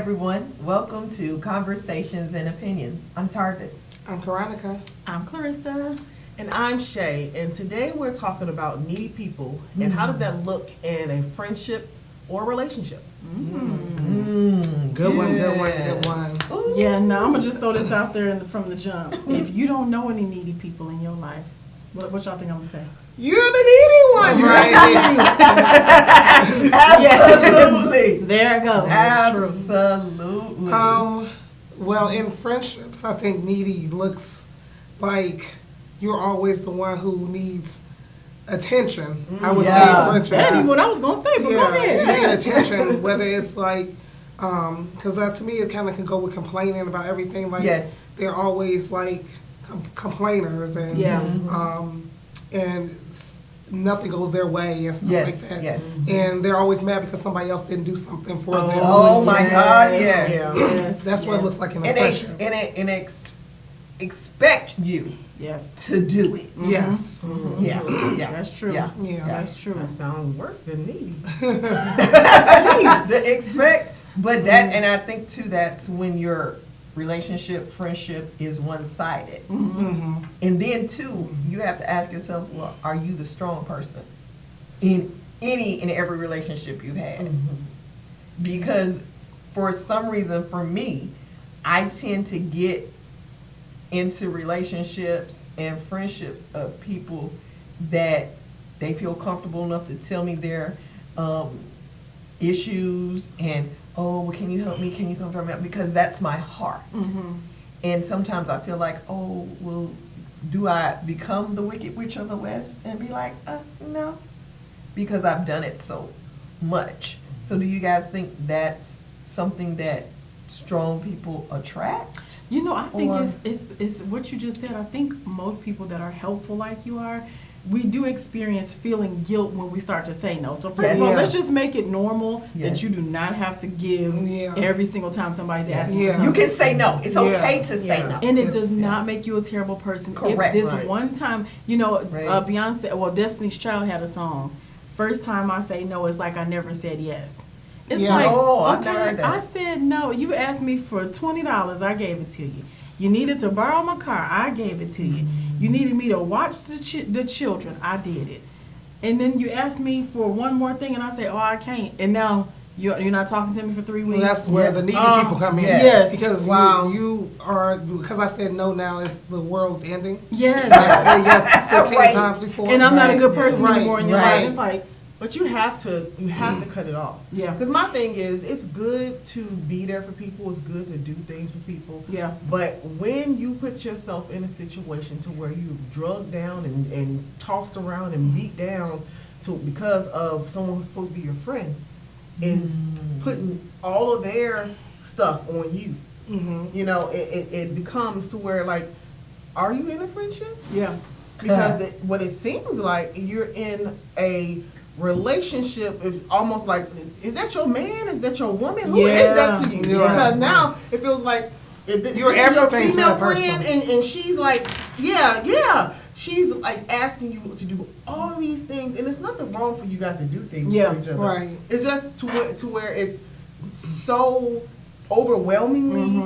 everyone. Welcome to Conversations and Opinions. I'm Tarvis. I'm Caronica. I'm Clorissa. And I'm Shae, and today we're talking about needy people and how does that look in a friendship or relationship. Good one, good one, good one. Ooh. Yeah, no, I'm gonna just throw this out there from the jump. If you don't know any needy people in your life, what y'all think I'm gonna say? You're the needy one, right? Absolutely. There I go. Absolutely. Well, in friendships, I think needy looks like you're always the one who needs attention. I would say in friendship. That ain't what I was gonna say, but go ahead. You need attention, whether it's like, because to me it kind of can go with complaining about everything. Like, Yes. they're always like complainers and and nothing goes their way and stuff like that. Yes. And they're always mad because somebody else didn't do something for them. Oh my God, yes. Yes. That's what it looks like in a And friendship. expect you Yes. to do it. Yes. Yeah. Yeah. That's true. Yeah. Yeah. That's true. That sounds worse than needy. The expect, but that, and I think too, that's when your relationship, friendship is one-sided. Mm-hmm. And then too, you have to ask yourself, well, are you the strong person in any and every relationship you've had? Because for some reason, for me, I tend to get into relationships and friendships of people that they feel comfortable enough to tell me their issues and, oh, well, can you help me? Can you come from me? Because that's my heart. And sometimes I feel like, oh, well, do I become the Wicked Witch of the West and be like, no, because I've done it so much. So do you guys think that's something that strong people attract? You know, I think Or- it's what you just said. I think most people that are helpful like you are, we do experience feeling guilt when we start to say no. So first of all, Yeah. let's just make it normal Yes. that you do not have to give Yeah. every single time somebody's asking Yeah. for something. You can say no. It's okay to say Yeah. no. And it does not make you a terrible person. Correct. If this Right. one time, you know, Right. Beyonce, well, Destiny's Child had a song. First time I say no, it's like I never said yes. It's Yeah. like, Oh, I've okay, never heard that. I said no. You asked me for $20, I gave it to you. You needed to borrow my car, I gave it to you. You needed me to watch the children, I did it. And then you asked me for one more thing, and I say, oh, I can't. And now you're not talking to me for 3 weeks. Well, that's where the needy people come in. Yes. Because you are, because I said no now, it's the world's ending. Yes. I said yes 15 Right. times before. And I'm not a Right. good person Right. anymore in your Right. life. It's like, But you have to cut it off. Yeah. Because my thing is, it's good to be there for people. It's good to do things for people. yeah. But when you put yourself in a situation to where you're drugged down and tossed around and beat down because of someone who's supposed to be your friend, is putting all of their stuff on you. You know, it becomes to where, like, are you in a friendship? Yeah. Because what it seems like, you're in a relationship, is almost like, is that your man? Is that your woman? Who is that to you? Yeah. Because now it feels like if this You're is your everything to female that person. friend, and she's like, yeah, she's like asking you to do all of these things, and there's nothing wrong for you guys to do things Yeah, for each other. right. It's just to where it's so overwhelmingly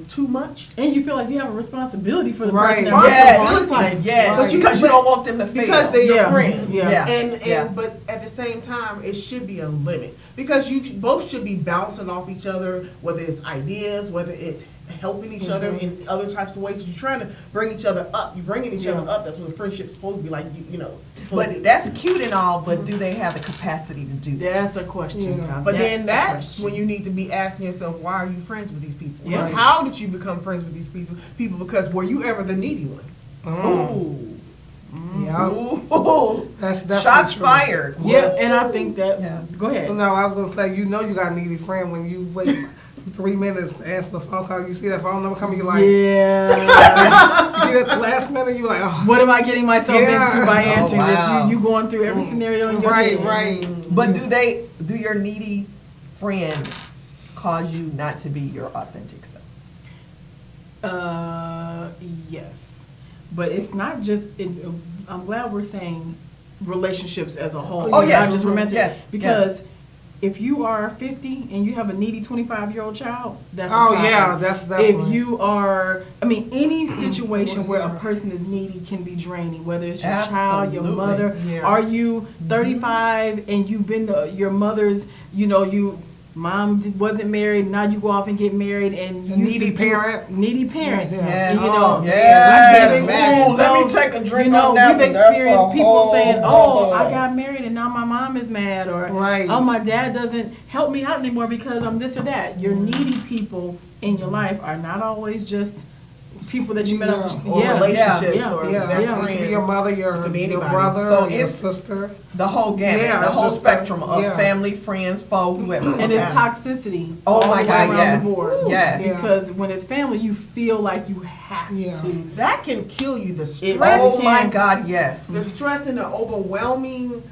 too much. And you feel like you have a responsibility for the Right. person that Yes, it's like, yes, But you- because you don't want them to fail. Because they're your Yeah. friend. Yeah. And but at the same time, it should be a limit, because you both should be bouncing off each other, whether it's ideas, whether it's helping each other in other types of ways. You're trying to bring each other up. You're bringing each other up. That's what a friendship's supposed to be like. You know. But that's cute and all, but do they have the capacity to do that? That's a question. Yeah. Tom. But then a that's question. when you need to be asking yourself, why are you friends with these people? Yeah. How did you become friends with these people? Because were you ever the needy one? Ooh. Yeah. Ooh. That's Shots true. fired. Yeah, and I think that. Yeah. Go ahead. No, I was gonna say, you know, you got a needy friend when you wait 3 minutes to answer the phone call. You see that phone number coming, you like, Yeah. you get at the last minute, you like, oh, What am I getting myself Yeah. into by Oh, answering wow. this? You going through every scenario in your right, head. right. But do your needy friend cause you not to be your authentic self? Yes, but it's not just. I'm glad we're saying relationships as a whole. Oh, yes. not just romantic. Yes, Because if you are 50 and you have a needy 25-year-old child, that's a Oh, problem. yeah, that's definitely. If you are, any situation where Yeah. a person is needy can be draining, whether it's your child, your Absolutely. mother. Yeah. Are you 35 and you've been to your mother's, mom wasn't married, now you go off and get married and you A used needy to parent. Needy parent. Yeah. Yeah. And, Yes. we've Ooh, experienced let me those- take a drink on that We've one. That's experienced a people whole saying, other- I got married and now my mom is mad, or Right. oh, my dad doesn't help me out anymore because I'm this or that. Your needy people in your life are not always just people that you met on the Or relationships yeah, or Yeah, best yeah. it could friends. be your mother, your It could be your anybody. brother, So your it's- sister. The whole gamut, Yeah, the it's whole just spectrum of yeah. family, friends, foe, whoever. And it's Okay. toxicity Oh all my the way God, around yes. the board. Yes. Yeah. Because when it's family, you feel like you have Yeah. to. That can kill you. The It- stress, Oh my can- God, yes. the stress and the overwhelming,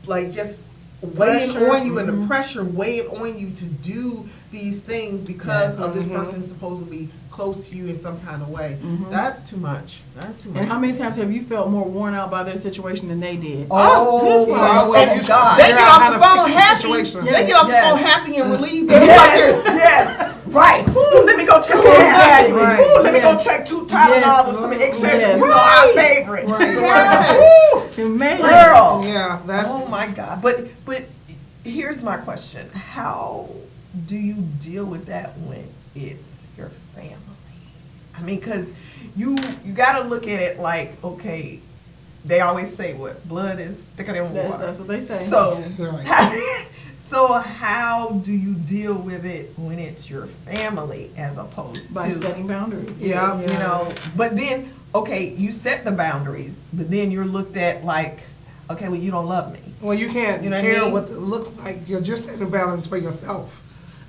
like just weighing Pressure. on you and the pressure weighing on you to do these things because Yes. of this person supposedly close to you in some kind of way. That's too much. That's too much. And how many times have you felt more worn out by their situation than they did? Oh this my one. God. They Figure get out off how the to phone fix the happy. situation. They get off the Yes. phone happy and relieved. Yes, yes, right. Ooh, let me go check Exactly. Ooh, Right. let me go Yes. check 2 Tylenols Yes. or something, etc. Yes. You know, our favorite. Right. Yes. Man. Girl. Yeah, that. Oh my God. But here's my question. How do you deal with that when it's your family? I mean, because you got to look at it like, okay, they always say what? Blood is thicker than water. That's what they say. So, Right. so how do you deal with it when it's your family as opposed By to setting boundaries. yeah, Yeah. you know, but then, okay, you set the boundaries, but then you're looked at like, okay, well, you don't love me. Well, you can't You know what I care mean? what it looks like. You're just setting boundaries for yourself.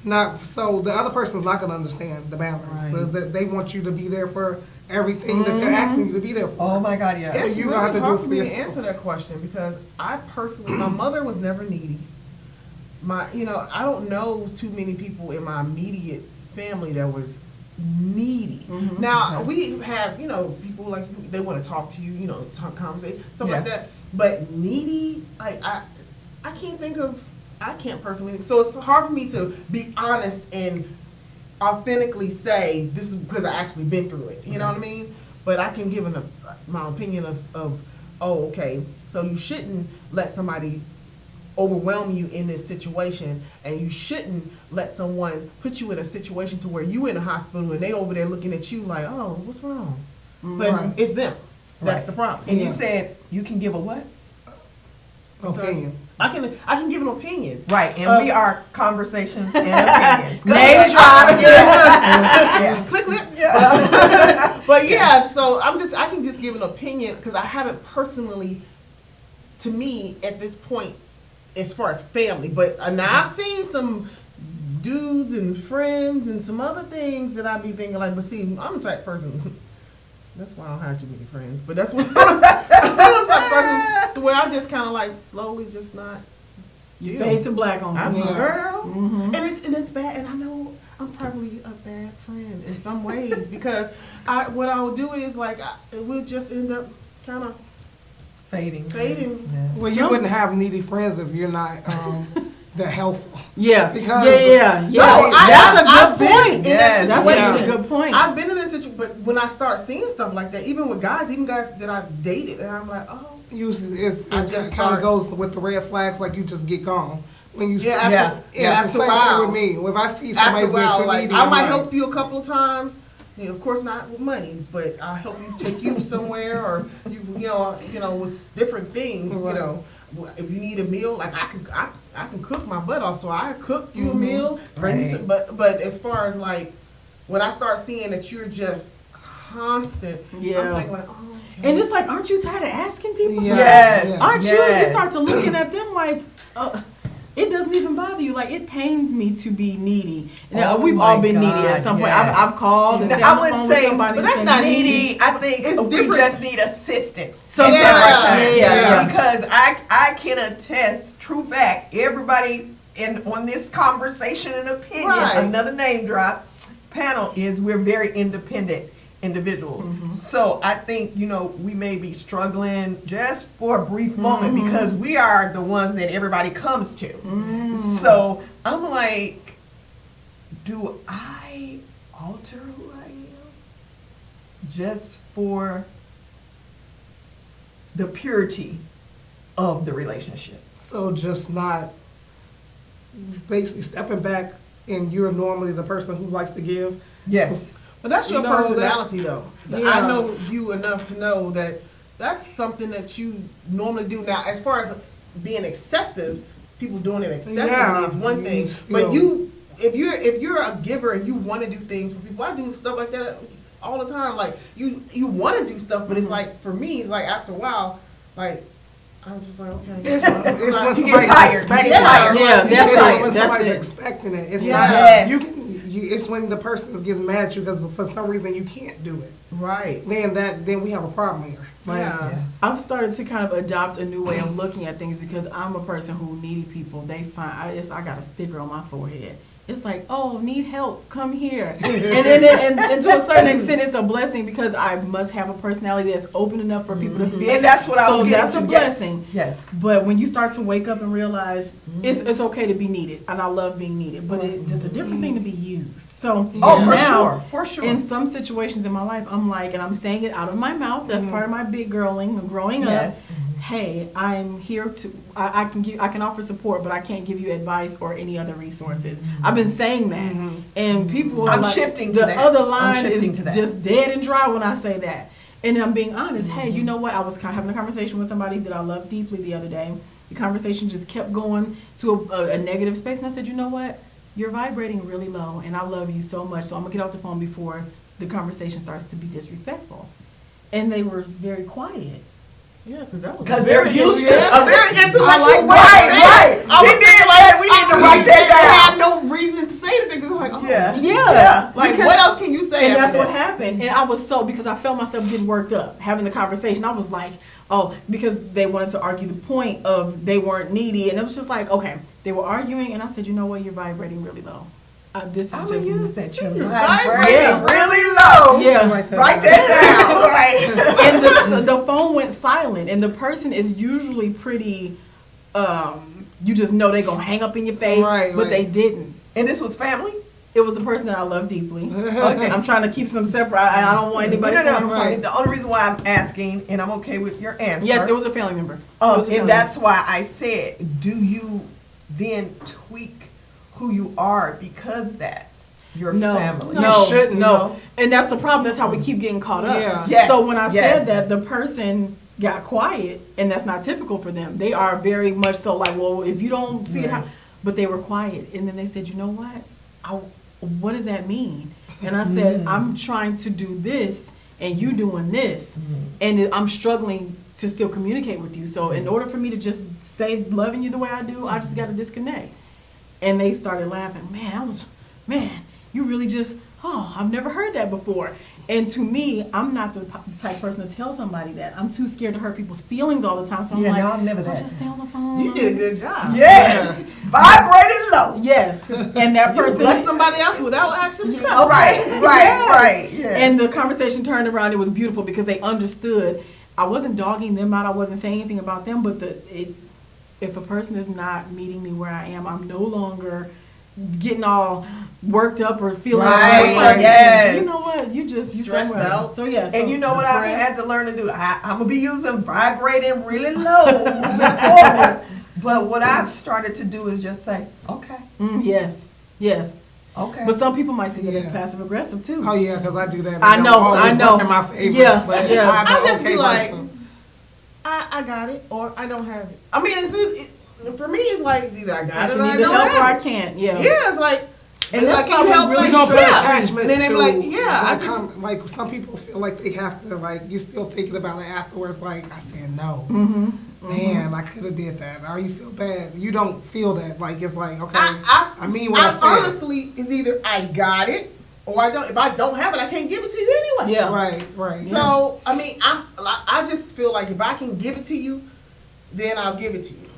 Not so the other person is not going to understand the boundaries. Right. So that they want you to be there for everything that they're asking you to be there for. Oh my God, yeah. It's you really have to do hard it for for me to yourself. answer that question because I personally, my mother was never needy. I don't know too many people in my immediate family that was needy. Mhm. Now Okay. we have, people like they want to talk to you, talk conversation, stuff like Yeah. that. But needy, I can't think of. I can't personally think. So it's hard for me to be honest and authentically say this is because I actually been through it. You know what I mean? But I can give my opinion of oh, okay, so you shouldn't let somebody overwhelm you in this situation, and you shouldn't let someone put you in a situation to where you in a hospital and they over there looking at you like, oh, what's wrong? But Right. it's them. That's Right. the problem. And you Yeah. said you can give a what? Opinion. I can give an opinion. Right, and we are conversations and opinions. Go Name ahead. drop. Yeah. Click, click. Yeah. But yeah, so I can just give an opinion because I haven't personally, to me, at this point, as far as family. But now I've seen some dudes and friends and some other things that I be thinking like, but see, I'm the type of person. That's why I don't have too many friends. But that's what I'm the type of person the way I just kind of like slowly just not. You deal. fade to black on I'm them. a girl, Mhm. and it's bad, and I know I'm probably a bad friend in some ways because what I would do is like it would just end up kind of Fading. fading. Yeah. Well, you wouldn't have needy friends if you're not that helpful. Yeah. Because- Yeah. No, That's a I've good been point. in that Yes. That's situation. actually a good point. I've been in that situation, but when I start seeing stuff like that, even with guys, even guys that I've dated, and I'm like, oh, Usually, it I just just kind of start- goes with the red flags. Like you just get gone when you. yeah, after, Yeah. after a same while. thing with me. If I see After somebody a being while, too like needy, I I'm might like, help you a couple of times. Of course, not with money, but I'll help you take you somewhere, or you know, with different things. Right. You know, if you need a meal, like I can cook my butt off, so I cook you a meal, bring you some. But as far as like when I start seeing that you're just constant, Yeah. I'm thinking like, oh, okay. And it's like, aren't you tired of asking people? Yeah. Yes. Yeah. Aren't you? Yes. You start to looking at them like, it doesn't even bother you. Like, it pains me to be needy. And Oh we've my all been needy God, at some point. yes. I've called and Now, sat on I the would phone with say, somebody. but that's and not said, Needy, I think It's we different. just need assistance. Sometimes, Sometimes. yeah. Because I can attest, true fact, everybody on this conversation and opinion, Right. another name drop, panel is we're very independent. individuals. So I think, we may be struggling just for a brief moment because we are the ones that everybody comes to. So I'm like, do I alter who I am just for the purity of the relationship? So just not basically stepping back, and you're normally the person who likes to give. Yes. But that's your No, personality, though. Yeah. I know you enough to know that that's something that you normally do. Now, as far as being excessive, people doing it excessively Yeah, is one you thing. still- But if you're a giver and you want to do things for people, I do stuff like that all the time. Like you want to do stuff, but it's like for me, it's like after a while, like I'm just like okay. It's when You somebody's get tired. expecting You get tired. it. Yeah, that's It's it. when That's somebody's it. expecting it. It's Yes. not it's when the person is getting mad at you because for some reason you can't do it. Right. Then we have a problem here. Like, Yeah. I've started to kind of adopt a new way of looking at things because I'm a person who needy people. They find I got a sticker on my forehead. It's like, oh, need help, come here. and to a certain extent, it's a blessing because I must have a personality that's open enough for people to feel. And that's what I was So getting that's to. a blessing. Yes. But when you start to wake up and realize it's okay to be needed, and I love being needed, but it's a different thing to be used. So Oh, for now, sure. For sure. in some situations in my life, I'm like, and I'm saying it out of my mouth. That's part of my big girling, growing Yes. up. Hey, I'm here to. I can offer support, but I can't give you advice or any other resources. I've been saying that, and people are I'm like, shifting to the that. other I'm line shifting is to that. just dead and dry when I say that. And I'm being honest. Hey, you know what? I was having a conversation with somebody that I love deeply the other day. The conversation just kept going to a negative space, and I said, you know what? You're vibrating really low, and I love you so much. So I'm gonna get off the phone before the conversation starts to be disrespectful. And they were very quiet. Yeah, because that was 'Cause they're used to it. a very intellectual Right, way. right. I She was did thinking, that. We need to write that I down. had no reason to say anything because like, oh, Yeah. Yeah. Like, Because- what else can you say? And after that's what that? happened. And I was so, because I felt myself getting worked up having the conversation. I was like, oh, because they wanted to argue the point of they weren't needy. And it was just like, okay, they were arguing. And I said, you know what? You're vibrating really low. This is I'm just. gonna use that. You're vibrating Yeah. really low. Yeah. Write that Write down. that down. Right. And the phone went silent. And the person is usually pretty, you just know they're going to hang up in your face. Right, but right. they didn't. And this was family? It was a person that I love deeply. Okay. I'm trying to keep some separate. I don't want anybody. No. feeling- Right. The only reason why I'm asking, and I'm okay with your answer. Yes, it was a family member. It was a family And that's why I said, do you then tweak who you are because that's your No, family? no, shouldn't, no. And that's the problem. That's how we keep getting caught up. Yeah. Yes, So when I yes. said that, the person got quiet, and that's not typical for them. They are very much so like, well, if you don't see it, how, but they were quiet. And then they said, you know what? What does that mean? And I said, I'm trying to do this, and you doing this, and I'm struggling to still communicate with you. So in order for me to just stay loving you the way I do, I just got to disconnect. And they started laughing. Man, you really just, I've never heard that before. And to me, I'm not the type person to tell somebody that. I'm too scared to hurt people's feelings all the time. So I'm Yeah, like, no, I'm never I'll that. just stay on the phone. You did a good job. Yes. Vibrating low. Yes. And that You person. bless somebody else without actually. Oh, right. Yes. And the conversation turned around. It was beautiful because they understood. I wasn't dogging them out. I wasn't saying anything about them. But if a person is not meeting me where I am, I'm no longer getting all worked up or feeling Right, like, yes. you know what, you Stressed somewhere. out. So yeah. And so you know what I've depressed. had to learn to do? I'm going to be using vibrating really low moving forward. But what I've started to do is just say, okay, Yes. okay. But some people might see that as Yeah. passive aggressive too. Oh yeah, because I do that. I It don't know, always I know. work in my favor, Yeah, but yeah. I'm I an just okay be like, person. I got it, or I don't have it. I mean, for me, it's like it's either I I got it can or I either don't help or I have it. can't. Yeah. Yeah, it's like, And it's that's like, can you probably help? really Like, You don't put stressful. attachments And then they be to, like, yeah, I like, just. like some people feel like they have to, like, you're still thinking about it afterwards, like, I said no. Mm-hmm. Man, I could have did that. Or you feel bad. You don't feel that. Like, it's like, okay, I mean what I said. honestly, it's either I got it or I don't. If I don't have it, I can't give it to you anyway. Yeah. Right. So I mean, I just feel like if I can give it to you, then I'll give it to you.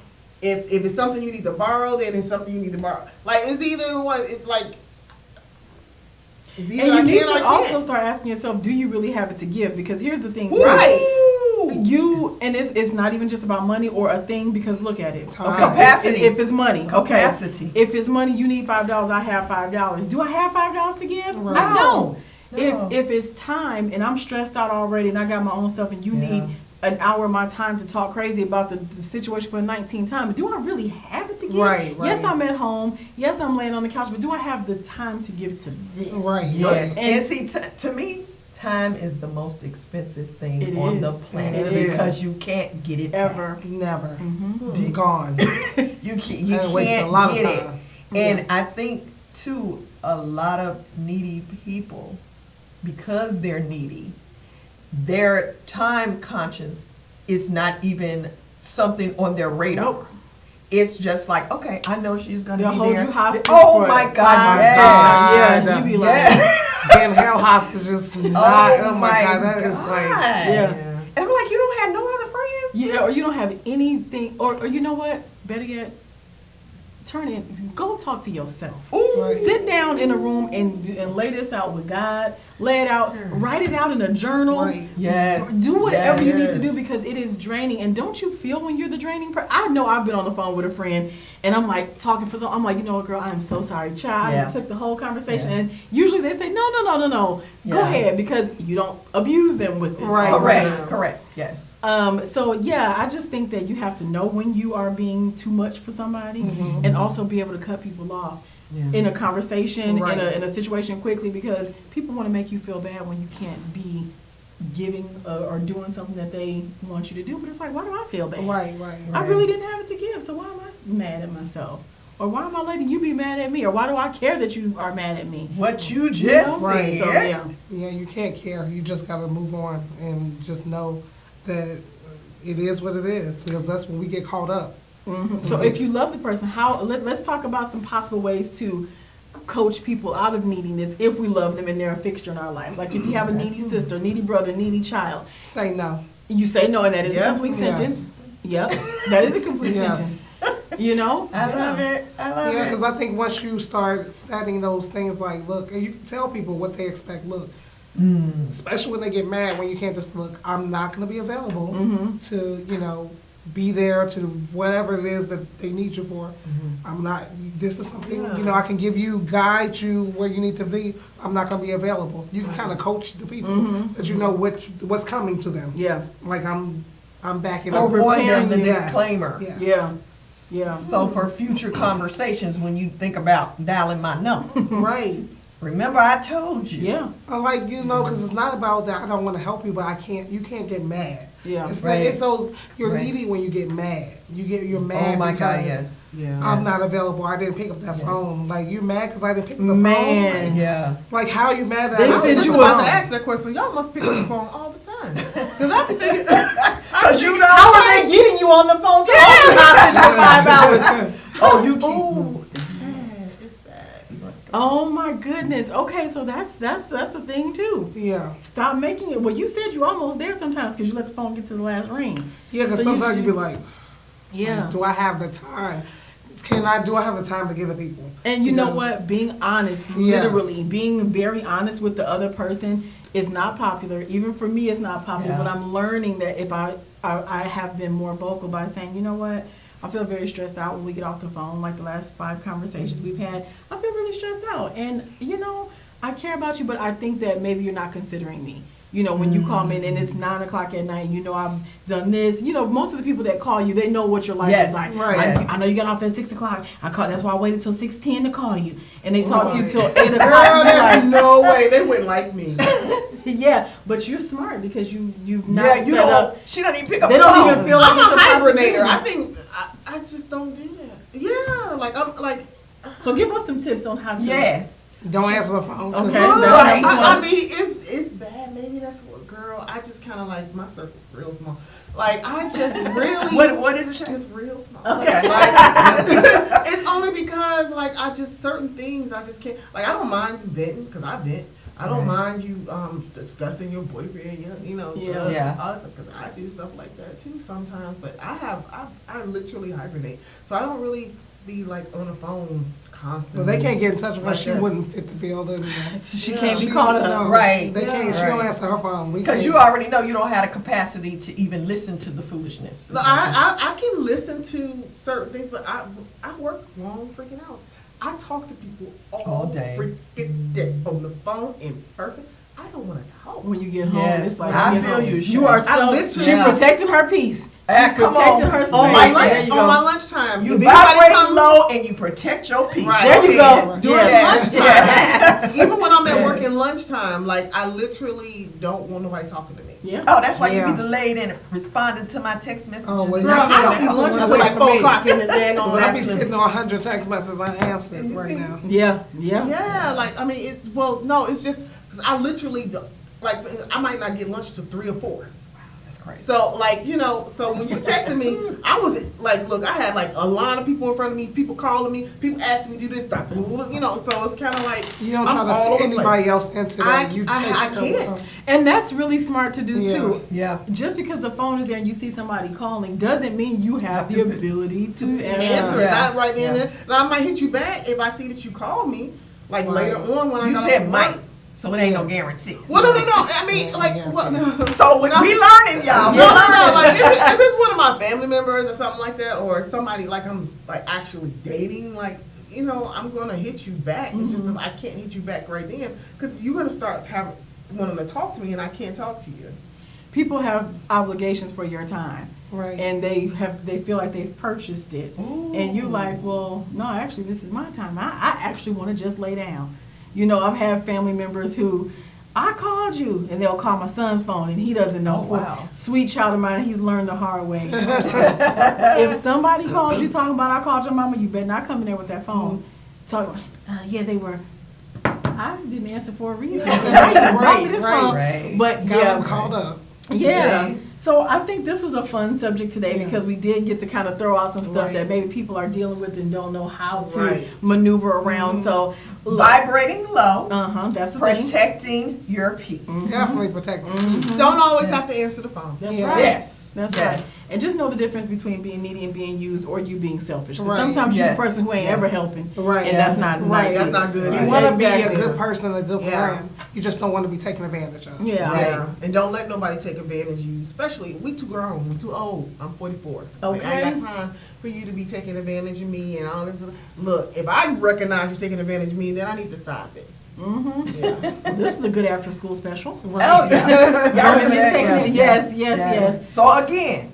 If it's something you need to borrow, then it's something you need to borrow. Like it's either one. It's like It's And either you I need can or I to also can't. start asking yourself, do you really have it to give? Because here's the thing. Ooh. You, and it's not even just about money or a thing, because look at it. Time. Capacity. If it's money, Capacity. okay. If it's money, you need $5, I have $5. Do I have $5 to give? Right. I don't. No. If it's time and I'm stressed out already and I got my own stuff and you Yeah. need an hour of my time to talk crazy about the situation for 19 times, do I really have it to give? Right, Yes, right. I'm at home. Yes, I'm laying on the couch, but do I have the time to give to this? Right. Yes. Right. And see, to me, time is the most expensive thing It on is. the planet It is. because you can't get it back. Ever. Never. Mhm. It's gone. You I wasted can't a lot of get it. time. And Yeah. I think too, a lot of needy people, because they're needy, their time conscience is not even something on their radar. Nope. It's just like, okay, I know she's gonna They'll be hold there. you hostage Oh for my it. God, My yes. God, yeah, you be like, Yeah. Damn hell hostages. Not, oh my God, that is like. Yeah. Yeah. And I'm like, you don't have no other friends? yeah, or you don't have anything, or you know what? Better yet, turn in, go talk to yourself. Ooh. Right. Sit down in a room and lay this out with God. Lay it out. Write it out in a journal. Right. Yes. Do whatever you need to do Yes. because it is draining. And don't you feel when you're the draining person? I know I've been on the phone with a friend and I'm like talking for I'm like, you know what, girl, I'm so sorry, child. Yeah. I took the whole conversation. Yeah. And usually they say, no. Go Yeah. ahead, because you don't abuse them with this. Right. Correct, correct, yes. So yeah, I just think that you have to know when you are being too much for somebody, and also be able to cut people off Yeah. in a conversation, Right. in a situation quickly, because people want to make you feel bad when you can't be giving or doing something that they want you to do. But it's like, why do I feel bad? Right, right. I really didn't have it to give, so why am I mad at myself? Or why am I letting you be mad at me? Or why do I care that you are mad at me? What you You just know? Right. said. So yeah. Yeah, you can't care. You just gotta move on and just know that it is what it is, because that's when we get caught up. So if you love the person, let's talk about some possible ways to coach people out of neediness if we love them and they're a fixture in our life. Like if you have a needy sister, needy brother, needy child, Say no. you say no, and that is a Yep. complete Yeah. sentence. Yep, that is a complete Yes. sentence. You know? I love it, I love Yeah, it. because I think once you start setting those things like, look, and you can tell people what they expect, look, especially when they get mad, when you can't just look, I'm not going to be available to, be there to whatever it is that they need you for. I'm not, this is something, Yeah. I can give you, guide you where you need to be. I'm not going to be available. You can kind of coach the people that you know what's coming to them. Yeah, Like I'm backing For up. one, them the Yes. disclaimer. Yeah. yeah, yeah. So for future conversations, when you think about dialing my number, Right. remember I told you. Yeah, I like, because it's not about that I don't want to help you, but you can't get mad. yeah. It's Right. like, it's those, you're Right. needy when you get mad. You're mad Oh my God, because yes. Yeah. I'm not available. I didn't pick up that Yes. phone. Like, you mad because I didn't pick up the Man. phone? Yeah. Like, how you mad that They I I was said was just just you about were- to ask that question. Y'all must pick up the phone all the time. Because I be thinking, Cause you know. How are they getting you on the phone to hold you hostage for 5 hours? Oh, you keep. oh, it's bad, it's bad. Oh my goodness. Okay, so that's a thing too. Yeah. Stop making it. Well, you said you're almost there sometimes because you let the phone get to the last ring. Yeah, because So sometimes you be like, Yeah. do I have the time? Do I have the time to give the people? And you know Because- what? Being honest, Yes. literally, being very honest with the other person is not popular. Even for me, it's not popular. Yeah. But I'm learning that if I have been more vocal by saying, you know what? I feel very stressed out when we get off the phone, like the last 5 conversations we've had. I feel really stressed out. And, I care about you, but I think that maybe you're not considering me. When you call me and it's 9 o'clock at night, I've done this. Most of the people that call you, they know what your life Yes, is like. right. I know you got off at 6 o'clock. That's why I waited till 6:10 to call you. And they talk to you Right. till 8 o'clock. Girl, and you're there's like, no way they wouldn't like me. yeah, but you're smart because you've not Yeah, you set don't. up. She don't even pick up They the don't phone. even feel like I'm it's a a hibernator. I possibility. think I just don't do that. Yeah, like I'm like. So give us some tips on how to. Yes. Don't answer the phone. 'cause- Okay. Right. I mean, it's bad. Maybe that's what, girl. I just kind of like my circle's real small. Like I just really. What is it, Shae? It's real small. Okay. Like, it's only because like I just certain things I just can't. Like I don't mind you venting because I vent. I don't mind you discussing your boyfriend. Yeah. Yeah. Because I do stuff like that too sometimes. But I literally hibernate, so I don't really be like on the phone constantly. Well, they can't get in touch with her. Like She that. wouldn't fit the bill. She Yeah. can't be called up. No, Right. They can't. She Yeah. don't answer her phone. We Because can't. you already know you don't have the capacity to even listen to the foolishness. No, I can listen to certain things, but I work long freaking hours. I talk to people all day. freaking day on the phone, in person. I don't want to talk. When you get home, Yes, it's like I you get feel home. you, You Shae. are I so literally- she Yeah. protecting her peace. She Come on. protecting her space. On Like my that. There you on go. my lunchtime, You if anybody vibrate comes- low and you protect your peace. Right. There you ahead. go. During Yes. lunchtime, even when I'm at Yes. work in lunchtime, like I literally don't want nobody talking to me. Yeah. Oh, that's why Yeah. you be delayed in responding to my text messages. Oh, well, and Girl, Yeah. I don't eat That's lunch the until way like for 4 me. o'clock in the day. Well, I be sitting on 100 text messages I answered right now. Yeah. Yeah. Yeah, like I mean, it's just because I literally like I might not get lunch till 3 or 4. That's crazy. So like so when you texted me, I was like, look, I had like a line of people in front of me, people calling me, people asking me to do this stuff, so it's kind of like You don't I'm try all to over fit the place. anybody else into that. I You can't. them. And that's really smart to do Yeah. too. Yeah. Just because the phone is there and you see somebody calling doesn't mean you have the ability to Answer answer. it, Yeah. not right then Yeah. and there. Now I might hit you back if I see that you call me, like Right. later on when I You got said off might, work. so it ain't no guarantee. Well, no. I mean, Yeah, like, yeah, what? yeah. So we learning, y'all. We No. learning. Like, if it's one of my family members or something like that, or somebody like I'm like actually dating, like I'm gonna hit you back. It's just I can't hit you back right then because you're gonna start wanting to talk to me, and I can't talk to you. People have obligations for your time. Right. And they feel like they've purchased it. Ooh. And you're like, well, no, actually this is my time. I actually want to just lay down. I've had family members who I called you, and they'll call my son's phone, and he doesn't know. Oh, wow. Sweet child of mine, he's learned the hard way. If somebody calls you talking about I called your mama, you better not come in there with that phone. Talking, yeah, they were. I didn't answer for a reason. So now you brought me this Right, phone. right. But Got yeah, them called up. yeah. Right. So I think this was a fun subject today Yeah. because we did get to kind of throw out some stuff Right. that maybe people are dealing with and don't know how to Right. maneuver around. So Vibrating low, that's the thing. protecting your peace. Definitely protect them. Mhm. Don't always have to answer the phone. That's Yeah. right. Yes. That's Yes. right. And just know the difference between being needy and being used or you being selfish. 'Cause Right. sometimes you're Yes. the person who ain't Yes. ever helping. Right. And that's not Right. nice. That's not good. You Right. want to be a Exactly. good person, a good Yeah. friend. You just don't want to be taken advantage of. Yeah. Right. Yeah, and don't let nobody take advantage of you. Especially we too grown, we too old. I'm 44. Like, I ain't got time for you to be taking advantage of me and all this. Look, if I recognize you taking advantage of me, then I need to stop it. Mm-hmm. Yeah. This was a good after school special. Oh, yeah. Y'all Don't remember forget that? taking Yeah. it. Yes, yes. So again,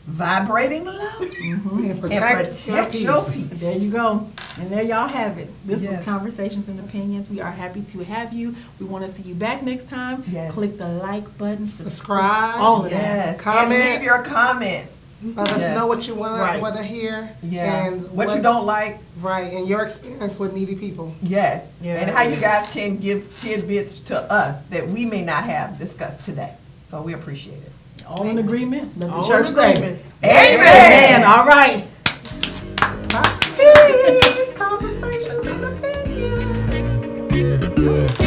vibrating low Mm-hmm. And and protect your peace. There you go. And there y'all have it. This was Yes. Conversations and Opinions. We are happy to have you. We want to see you back next time. Yes. Click the like button, Subscribe. all of that. Yes. Comment. And leave your comments. Let us Yes. know what you want Right. to hear. Yeah. And what you don't like. Right. And your experience with needy people. Yes. Yeah. And how you guys can give tidbits to us that we may not have discussed today. So we appreciate it. All in agreement? Let the All church in say. agreement. Amen. All right. Peace, conversations, and opinions.